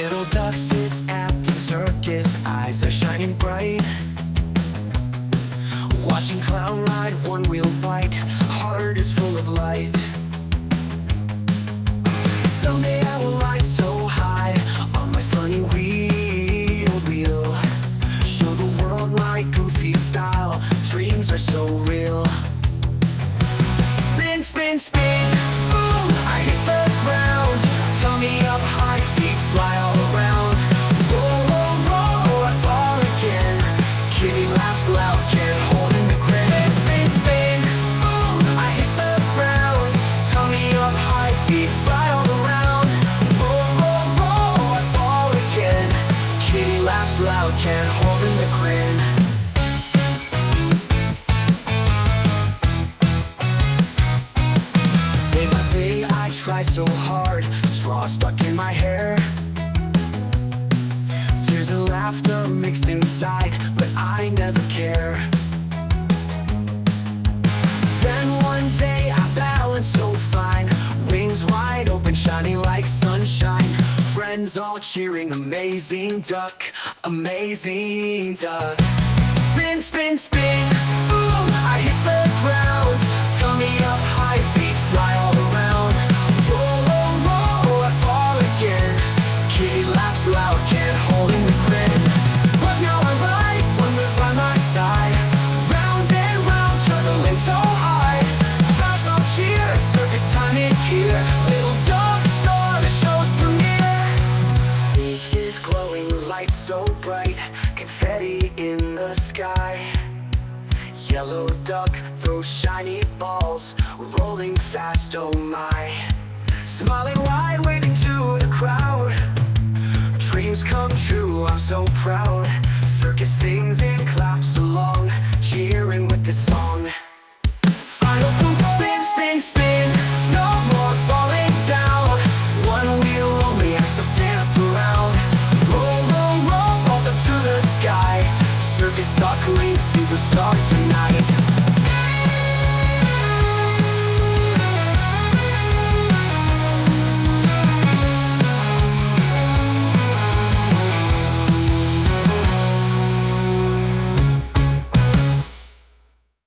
Little duck sits at the circus, eyes are shining bright, watching clown ride one-wheel bike, heart is full of light. Someday I will ride so high on my funny wheel, show the world my goofy style, dreams are so real. Spin, spin, spin, boom, I hit the ground, tummy up high, feet fly all around. Roll, roll, roll, I fall again, kitty laughs loud, can't hold in the grin. Spin, spin, spin, boom, I hit the ground, tummy up high, feet fly all around. Roll, roll, roll, I fall again, kitty laughs loud, can't hold in the grin. Day by day I try so hard, straw stuck in my hair, tears and laughter mixed inside, but I never care. Then one day I balance so fine, wings wide open shining like sunshine, friends all cheering, amazing duck, amazing duck. Spin, spin, spin, boom, I hit the ground, tummy up high, feet fly all around. Roll, roll, roll, I fall again, kitty laughs loud, can't hold in the grin. But now I ride, one whip by my side, round and round, juggling so high. Crowds all cheer, circus time is here, little dog star, the show's premiere. He is glowing, light so bright, confetti in the sky. Yellow duck throws shiny balls, rolling fast, oh my. Smiling wide, waving to the crowd, dreams come true, I'm so proud. Circus sings in